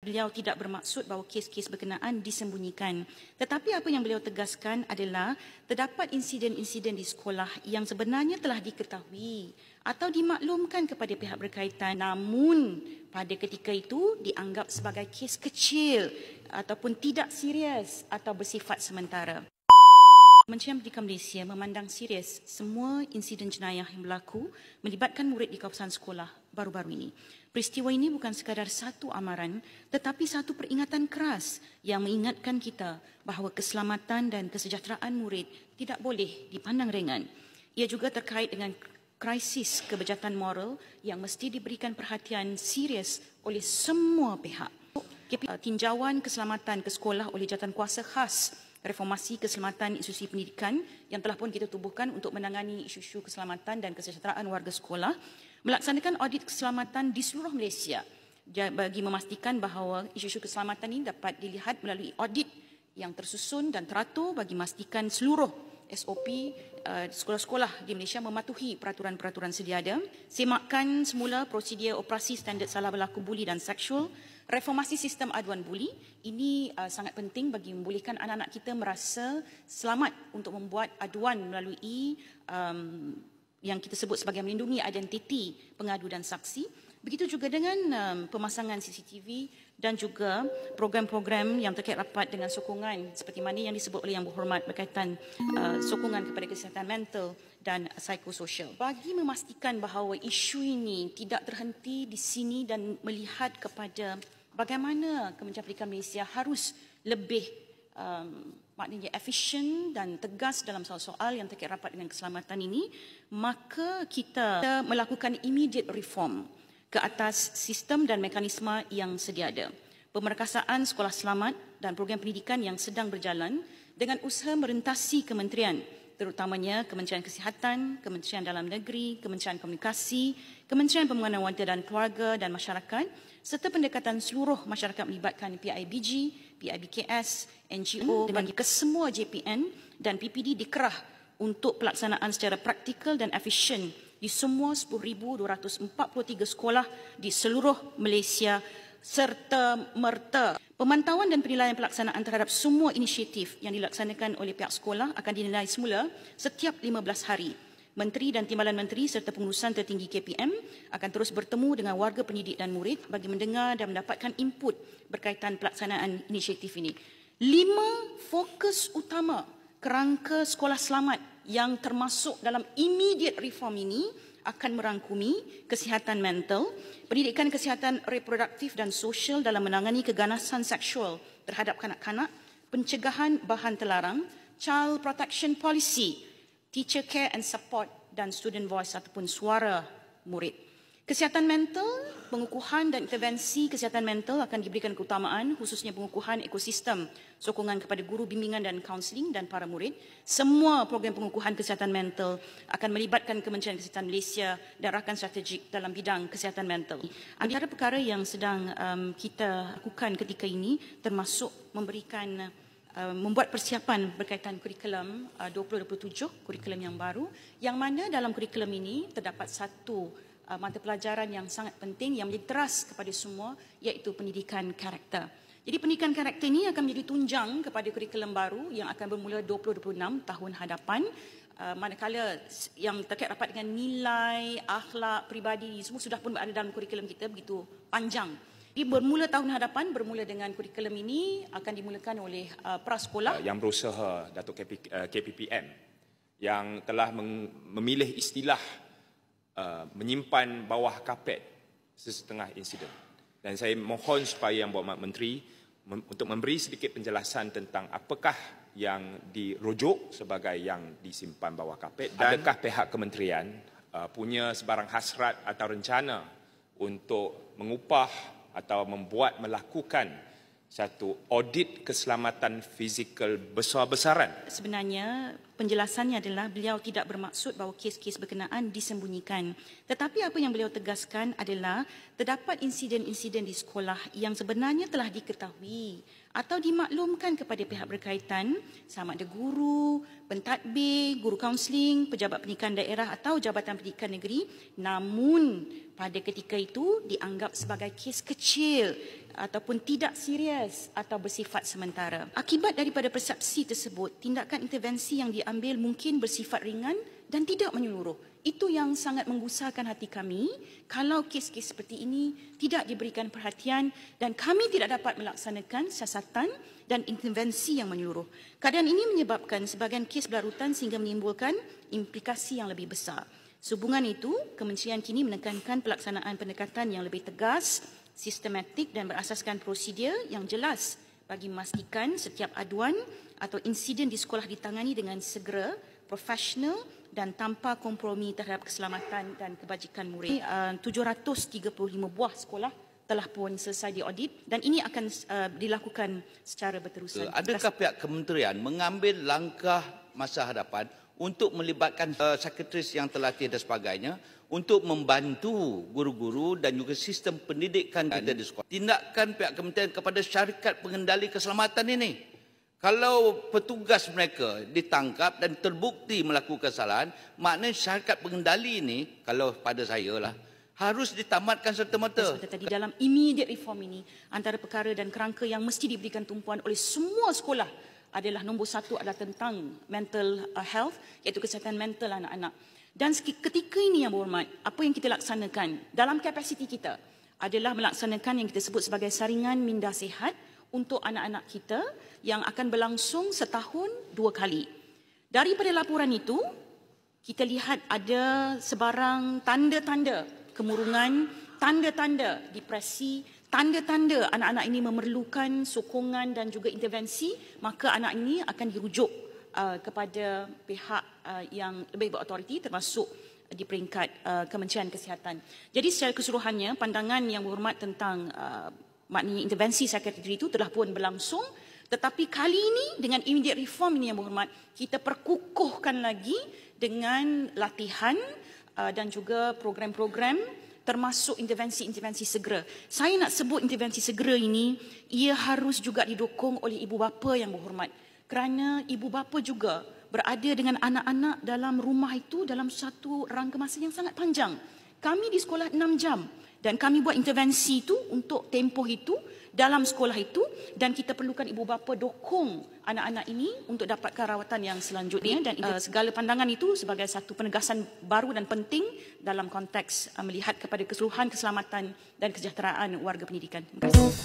Beliau tidak bermaksud bahawa kes-kes berkenaan disembunyikan. Tetapi apa yang beliau tegaskan adalah terdapat insiden-insiden di sekolah yang sebenarnya telah diketahui atau dimaklumkan kepada pihak berkaitan, namun pada ketika itu dianggap sebagai kes kecil ataupun tidak serius atau bersifat sementara. Kementerian Pendidikan Malaysia memandang serius semua insiden jenayah yang berlaku melibatkan murid di kawasan sekolah baru-baru ini. Peristiwa ini bukan sekadar satu amaran tetapi satu peringatan keras yang mengingatkan kita bahawa keselamatan dan kesejahteraan murid tidak boleh dipandang ringan. Ia juga terkait dengan krisis kebejatan moral yang mesti diberikan perhatian serius oleh semua pihak. Tinjauan keselamatan ke sekolah oleh Jawatankuasa Khas Reformasi Keselamatan Institusi Pendidikan yang telah pun kita tubuhkan untuk menangani isu-isu keselamatan dan kesejahteraan warga sekolah, melaksanakan audit keselamatan di seluruh Malaysia bagi memastikan bahawa isu-isu keselamatan ini dapat dilihat melalui audit yang tersusun dan teratur bagi memastikan seluruh SOP sekolah-sekolah di Malaysia mematuhi peraturan-peraturan sedia ada. Semakkan semula prosedur operasi standard salah berlaku buli dan seksual. Reformasi sistem aduan buli ini sangat penting bagi membolehkan anak-anak kita merasa selamat untuk membuat aduan melalui yang kita sebut sebagai melindungi identiti pengadu dan saksi. Begitu juga dengan pemasangan CCTV dan juga program-program yang terkait rapat dengan sokongan seperti mana yang disebut oleh Yang Berhormat berkaitan sokongan kepada kesihatan mental dan psikososial. Bagi memastikan bahawa isu ini tidak terhenti di sini dan melihat kepada bagaimana Kementerian Pendidikan Malaysia harus lebih maknanya efisien dan tegas dalam soal-soal yang terkait rapat dengan keselamatan ini, maka kita melakukan immediate reform ke atas sistem dan mekanisme yang sedia ada. Pemerkasaan sekolah selamat dan program pendidikan yang sedang berjalan dengan usaha merentasi kementerian, terutamanya Kementerian Kesihatan, Kementerian Dalam Negeri, Kementerian Komunikasi, Kementerian Pembangunan Wanita dan Keluarga dan Masyarakat, serta pendekatan seluruh masyarakat melibatkan PIBG, PIBKS, NGO dan kesemua JPN dan PPD dikerah untuk pelaksanaan secara praktikal dan efisien di semua 10,243 sekolah di seluruh Malaysia serta merta. Pemantauan dan penilaian pelaksanaan terhadap semua inisiatif yang dilaksanakan oleh pihak sekolah akan dinilai semula setiap 15 hari. Menteri dan Timbalan Menteri serta pengurusan tertinggi KPM akan terus bertemu dengan warga pendidik dan murid bagi mendengar dan mendapatkan input berkaitan pelaksanaan inisiatif ini. 5 fokus utama kerangka sekolah selamat yang termasuk dalam immediate reform ini akan merangkumi kesihatan mental, pendidikan kesihatan reproduktif dan sosial dalam menangani keganasan seksual terhadap kanak-kanak, pencegahan bahan terlarang, child protection policy, teacher care and support dan student voice ataupun suara murid. Kesihatan mental, pengukuhan dan intervensi kesihatan mental akan diberikan keutamaan khususnya pengukuhan ekosistem, sokongan kepada guru bimbingan dan kaunseling dan para murid. Semua program pengukuhan kesihatan mental akan melibatkan Kementerian Kesihatan Malaysia dan rakan strategik dalam bidang kesihatan mental. Antara perkara yang sedang kita lakukan ketika ini termasuk memberikan membuat persiapan berkaitan kurikulum 2027, kurikulum yang baru, yang mana dalam kurikulum ini terdapat satu mata pelajaran yang sangat penting yang menjadi teras kepada semua, iaitu pendidikan karakter. Jadi pendidikan karakter ini akan menjadi tunjang kepada kurikulum baru yang akan bermula 2026 tahun hadapan, manakala yang terkait rapat dengan nilai, akhlak, peribadi, semua sudah pun ada dalam kurikulum kita begitu panjang. Jadi bermula tahun hadapan, bermula dengan kurikulum ini akan dimulakan oleh prasekolah. Yang berusaha, Datuk KPPM, yang telah memilih istilah menyimpan bawah kapet sesetengah insiden. Dan saya mohon supaya Yang Berhormat Menteri untuk memberi sedikit penjelasan tentang apakah yang dirujuk sebagai yang disimpan bawah kapet dan adakah pihak kementerian punya sebarang hasrat atau rencana untuk mengupah atau melakukan satu audit keselamatan fizikal besar-besaran. Sebenarnya penjelasannya adalah beliau tidak bermaksud bahawa kes-kes berkenaan disembunyikan. Tetapi apa yang beliau tegaskan adalah terdapat insiden-insiden di sekolah yang sebenarnya telah diketahui atau dimaklumkan kepada pihak berkaitan, sama ada guru, pentadbir, guru kaunseling, pejabat pendidikan daerah atau jabatan pendidikan negeri, namun pada ketika itu dianggap sebagai kes kecil ataupun tidak serius atau bersifat sementara. Akibat daripada persepsi tersebut, tindakan intervensi yang diambil mungkin bersifat ringan dan tidak menyeluruh. Itu yang sangat menggusarkan hati kami kalau kes-kes seperti ini tidak diberikan perhatian dan kami tidak dapat melaksanakan siasatan dan intervensi yang menyeluruh. Keadaan ini menyebabkan sebahagian kes berlarutan sehingga menimbulkan implikasi yang lebih besar. Sehubungan itu, Kementerian kini menekankan pelaksanaan pendekatan yang lebih tegas, sistematik dan berasaskan prosedur yang jelas bagi memastikan setiap aduan atau insiden di sekolah ditangani dengan segera, profesional dan tanpa kompromi terhadap keselamatan dan kebajikan murid. 735 buah sekolah telah pun selesai diaudit dan ini akan dilakukan secara berterusan. Adakah pihak kementerian mengambil langkah masa hadapan untuk melibatkan sekretaris yang terlatih dan sebagainya untuk membantu guru-guru dan juga sistem pendidikan kita di sekolah? Tindakan pihak kementerian kepada syarikat pengendali keselamatan ini. Kalau petugas mereka ditangkap dan terbukti melakukan kesalahan, maknanya syarikat pengendali ini, kalau pada saya lah, harus ditamatkan serta-merta. Tadi dalam immediate reform ini, antara perkara dan kerangka yang mesti diberikan tumpuan oleh semua sekolah adalah nombor satu adalah tentang mental health, iaitu kesihatan mental anak-anak. Dan ketika ini yang berhormat, apa yang kita laksanakan dalam kapasiti kita adalah melaksanakan yang kita sebut sebagai saringan minda sihat untuk anak-anak kita yang akan berlangsung setahun 2 kali. Daripada laporan itu, kita lihat ada sebarang tanda-tanda kemurungan, tanda-tanda depresi, tanda-tanda anak-anak ini memerlukan sokongan dan juga intervensi, maka anak ini akan dirujuk kepada pihak yang lebih berautoriti termasuk di peringkat Kementerian Kesihatan. Jadi secara keseluruhannya, pandangan yang berhormat tentang maknanya intervensi sekretari itu telah pun berlangsung, tetapi kali ini dengan immediate reform ini yang berhormat, kita perkukuhkan lagi dengan latihan dan juga program-program termasuk intervensi-intervensi segera. Saya nak sebut intervensi segera ini, ia harus juga didukung oleh ibu bapa yang berhormat. Kerana ibu bapa juga berada dengan anak-anak dalam rumah itu dalam satu rangka masa yang sangat panjang. Kami di sekolah 6 jam dan kami buat intervensi itu untuk tempoh itu dalam sekolah itu dan kita perlukan ibu bapa dokong anak-anak ini untuk dapatkan rawatan yang selanjutnya dan segala pandangan itu sebagai satu penegasan baru dan penting dalam konteks melihat kepada keseluruhan keselamatan dan kesejahteraan warga pendidikan. Terima kasih.